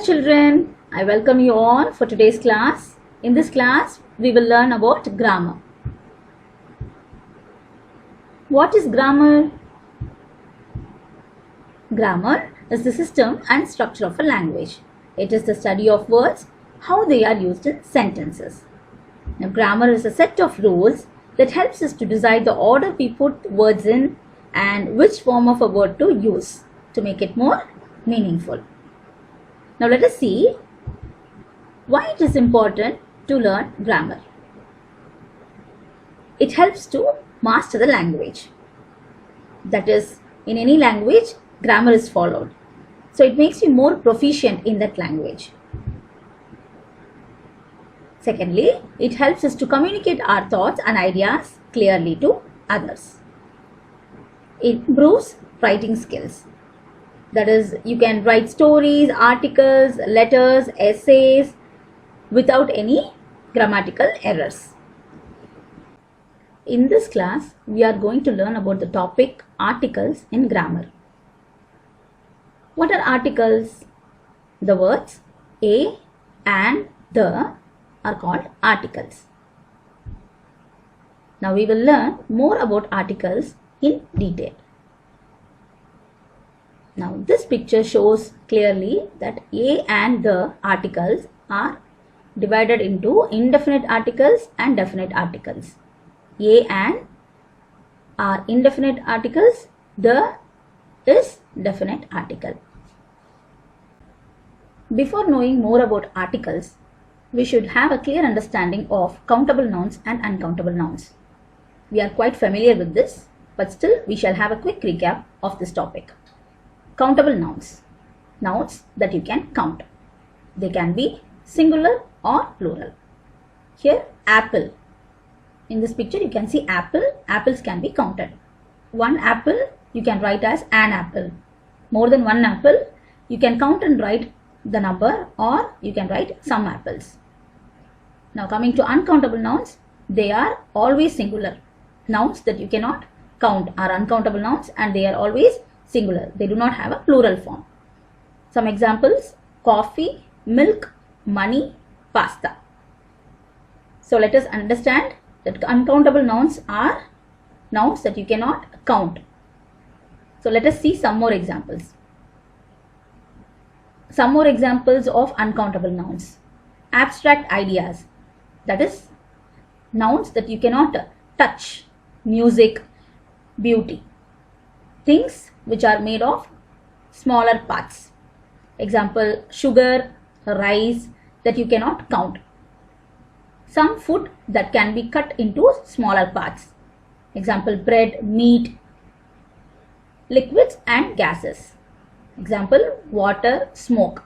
children, I welcome you all for today's class. In this class, we will learn about grammar. What is grammar? Grammar is the system and structure of a language. It is the study of words, how they are used in sentences. Now, grammar is a set of rules that helps us to decide the order we put words in and which form of a word to use to make it more meaningful. Now let us see why it is important to learn grammar. It helps to master the language. That is, in any language, grammar is followed. So it makes you more proficient in that language. Secondly, it helps us to communicate our thoughts and ideas clearly to others. It improves writing skills. That is, you can write stories, articles, letters, essays without any grammatical errors. In this class, we are going to learn about the topic articles in grammar. What are articles? The words a and the are called articles. Now we will learn more about articles in detail. Now this picture shows clearly that a and the articles are divided into indefinite articles and definite articles. A and are indefinite articles, the is definite article. Before knowing more about articles, we should have a clear understanding of countable nouns and uncountable nouns. We are quite familiar with this, but still we shall have a quick recap of this topic. Countable nouns. Nouns that you can count. They can be singular or plural. Here, apple. In this picture you can see apple. Apples can be counted. One apple you can write as an apple. More than one apple you can count and write the number, or you can write some apples. Now coming to uncountable nouns, they are always singular. Nouns that you cannot count are uncountable nouns and they are always singular. They do not have a plural form. Some examples: coffee, milk, money, pasta. So let us understand that uncountable nouns are nouns that you cannot count. So let us see some more examples. Some more examples of uncountable nouns. Abstract ideas. That is, nouns that you cannot touch. Music, beauty. Things which are made of smaller parts. Example, sugar, rice, that you cannot count. Some food that can be cut into smaller parts. Example, bread, meat. Liquids and gases. Example, water, smoke.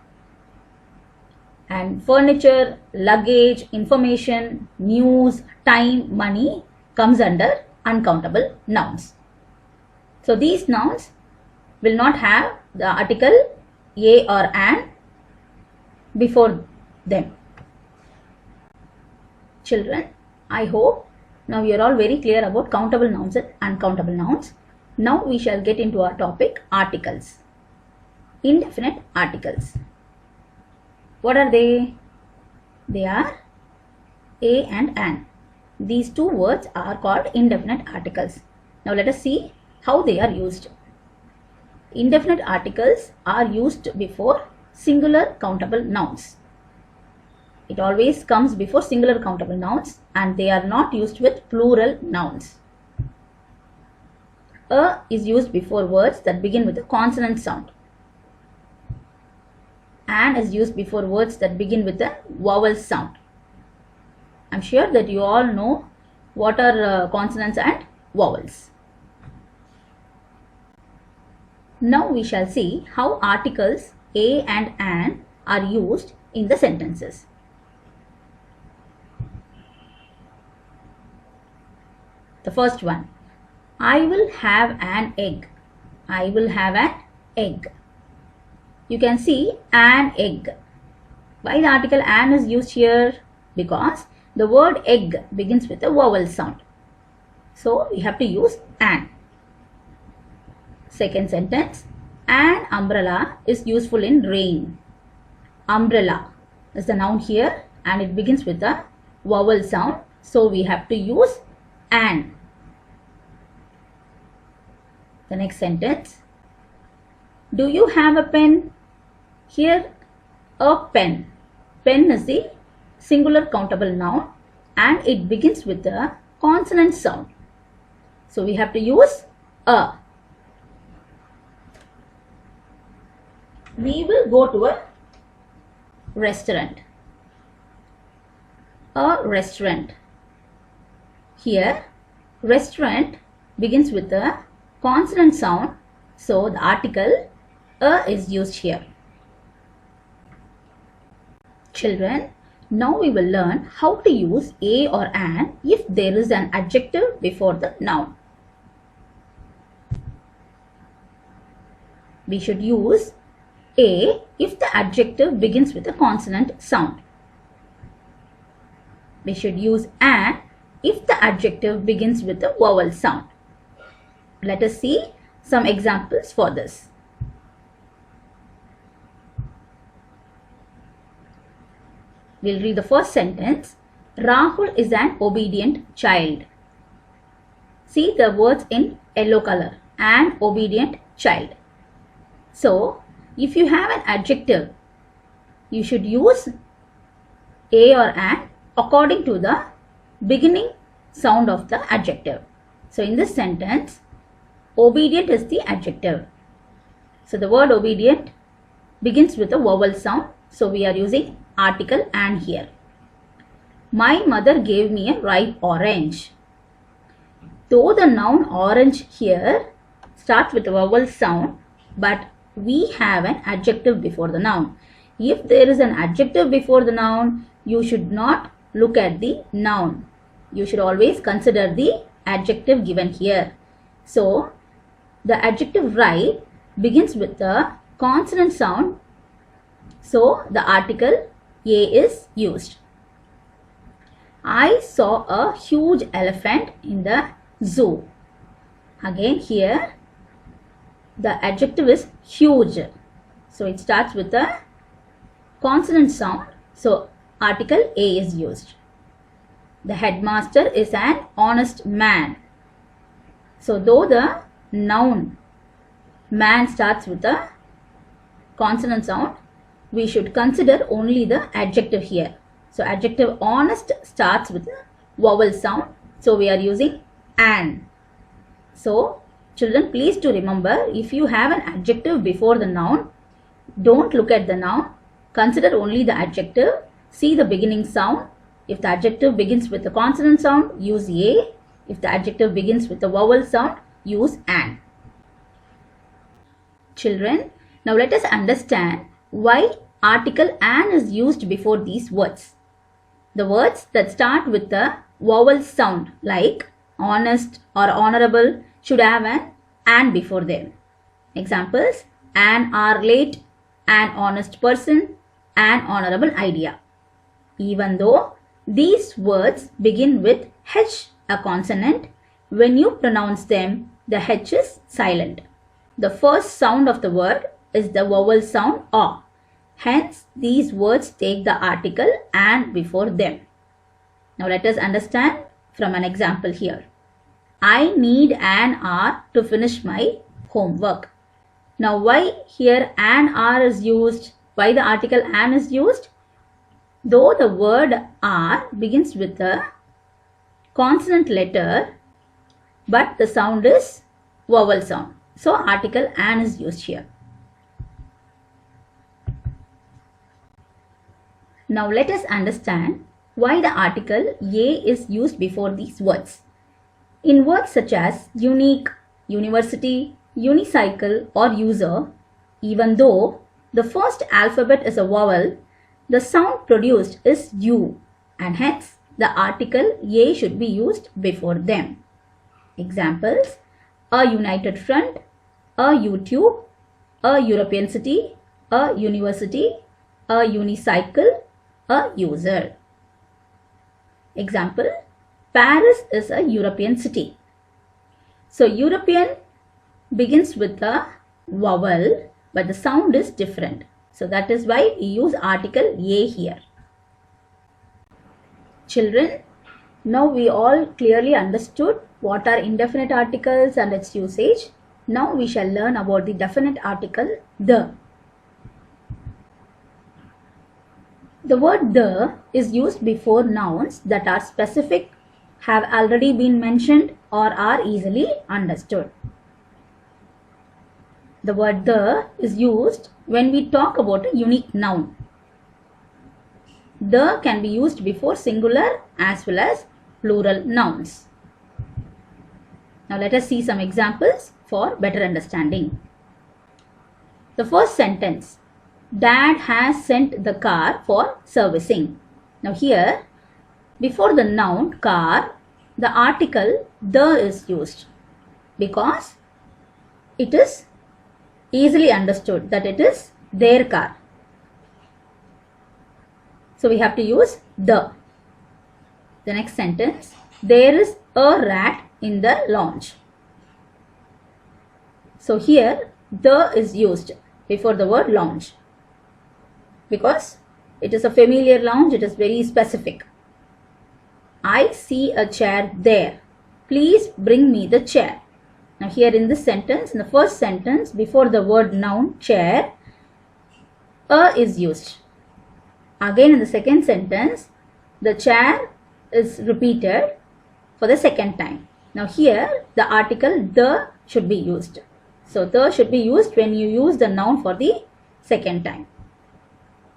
And furniture, luggage, information, news, time, money comes under uncountable nouns. So these nouns will not have the article a or an before them. Children, I hope now you are all very clear about countable nouns and uncountable nouns. Now we shall get into our topic, articles. Indefinite articles. What are they? They are a and an. These two words are called indefinite articles. Now let us see how they are used. Indefinite articles are used before singular countable nouns. It always comes before singular countable nouns and they are not used with plural nouns. A is used before words that begin with a consonant sound. An is used before words that begin with a vowel sound. I am sure that you all know what are consonants and vowels. Now we shall see how articles a and an are used in the sentences. The first one, I will have an egg. I will have an egg. You can see an egg. Why the article an is used here? Because the word egg begins with a vowel sound. So we have to use an. Second sentence, an umbrella is useful in rain. Umbrella is the noun here and it begins with a vowel sound. So we have to use an. The next sentence. Do you have a pen? Here, a pen. Pen is the singular countable noun and it begins with a consonant sound. So we have to use a. We will go to a restaurant. A restaurant. Here, restaurant begins with a consonant sound. So the article a is used here. Children, now we will learn how to use a or an if there is an adjective before the noun. We should use a if the adjective begins with a consonant sound. We should use an if the adjective begins with a vowel sound. Let us see some examples for this. We'll read the first sentence. Rahul is an obedient child. See the words in yellow color. An obedient child. So, if you have an adjective, you should use a or an according to the beginning sound of the adjective. So, in this sentence, obedient is the adjective. So, the word obedient begins with a vowel sound. So, we are using article and here. My mother gave me a ripe orange. Though the noun orange here starts with a vowel sound, but we have an adjective before the noun. If there is an adjective before the noun, you should not look at the noun. You should always consider the adjective given here. So, the adjective ripe begins with the consonant sound. So, the article a is used. I saw a huge elephant in the zoo. Again here, the adjective is huge. So, it starts with a consonant sound. So, article a is used. The headmaster is an honest man. So, though the noun man starts with a consonant sound, we should consider only the adjective here. So, adjective honest starts with a vowel sound. So, we are using an. So, children, please to remember, if you have an adjective before the noun, don't look at the noun. Consider only the adjective. See the beginning sound. If the adjective begins with a consonant sound, use a. If the adjective begins with a vowel sound, use an. Children, now let us understand why article an is used before these words. The words that start with the vowel sound like honest or honorable should have an before them. Examples: an hour late, an honest person, an honorable idea. Even though these words begin with H, a consonant, when you pronounce them, the H is silent. The first sound of the word is the vowel sound A. Hence, these words take the article an before them. Now, let us understand from an example here. I need an hour to finish my homework. Now, why here an hour is used? Why the article an is used? Though the word R begins with a consonant letter, but the sound is vowel sound. So, article an is used here. Now, let us understand why the article a is used before these words. In words such as unique, university, unicycle or user, even though the first alphabet is a vowel, the sound produced is U and hence the article a should be used before them. Examples: a united front, a YouTube, a European city, a university, a unicycle, a user. Example: Paris is a European city. So, European begins with a vowel but the sound is different. So that is why we use article a here. Children, now we all clearly understood what are indefinite articles and its usage. Now we shall learn about the definite article the. The word the is used before nouns that are specific, have already been mentioned, or are easily understood. The word the is used when we talk about a unique noun. The can be used before singular as well as plural nouns. Now let us see some examples for better understanding. The first sentence, Dad has sent the car for servicing. Now here, before the noun car, the article the is used because it is easily understood that it is their car. So we have to use the. The next sentence, there is a rat in the lounge. So here the is used before the word lounge because it is a familiar lounge, it is very specific. I see a chair there. Please bring me the chair. Now here in this sentence, in the first sentence, before the word noun chair, a is used. Again in the second sentence, the chair is repeated for the second time. Now here the article the should be used. So the should be used when you use the noun for the second time.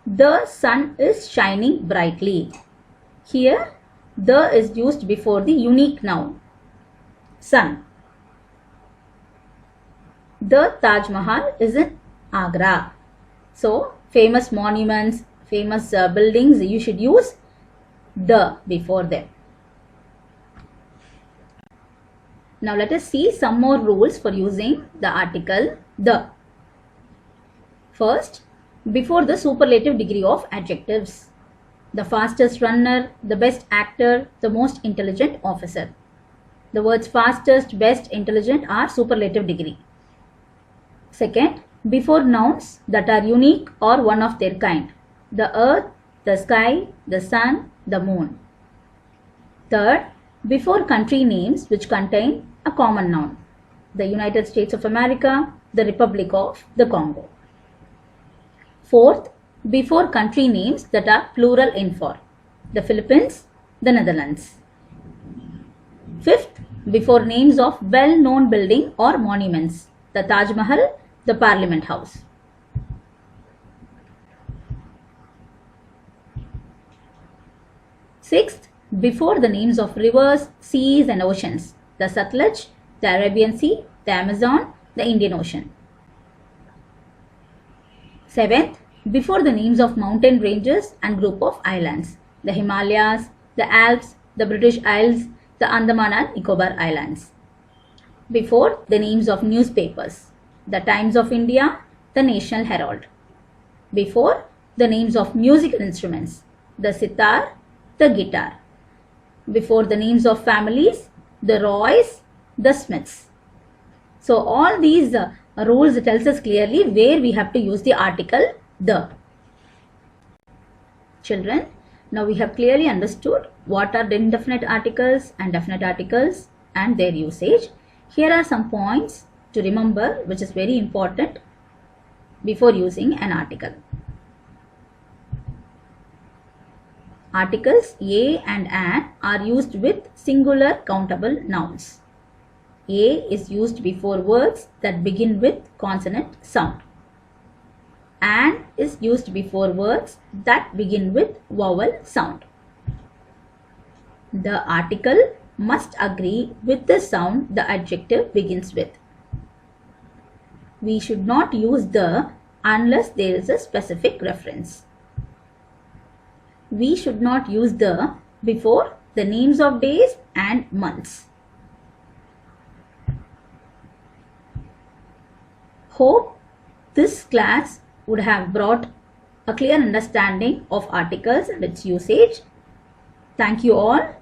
The sun is shining brightly. Here the is used before the unique noun sun. The Taj Mahal is in Agra. So famous monuments, famous buildings, you should use the before them. Now let us see some more rules for using the article the. First, before the superlative degree of adjectives. The fastest runner, the best actor, the most intelligent officer. The words fastest, best, intelligent are superlative degree. Second, before nouns that are unique or one of their kind. The earth, the sky, the sun, the moon. Third, before country names which contain a common noun. The United States of America, the Republic of the Congo. Fourth, before country names that are plural in form. The Philippines, the Netherlands. Fifth, before names of well-known building or monuments. The Taj Mahal, the Parliament House. Sixth, before the names of rivers, seas and oceans. The Satluj, the Arabian Sea, the Amazon, the Indian Ocean. Seventh, before the names of mountain ranges and group of islands. The Himalayas, the Alps, the British Isles, the Andaman and Nicobar Islands. Before the names of newspapers. The Times of India, the National Herald. Before the names of musical instruments. The sitar, the guitar. Before the names of families, the Roys, the Smiths. So all these rules tells us clearly where we have to use the article the. Children, now we have clearly understood what are the indefinite articles and definite articles and their usage. Here are some points to remember which is very important before using an article. Articles a and an are used with singular countable nouns. A is used before words that begin with consonant sound. An is used before words that begin with vowel sound. The article must agree with the sound the adjective begins with. We should not use the unless there is a specific reference. We should not use the before the names of days and months. Hope this class would have brought a clear understanding of articles and its usage. Thank you all.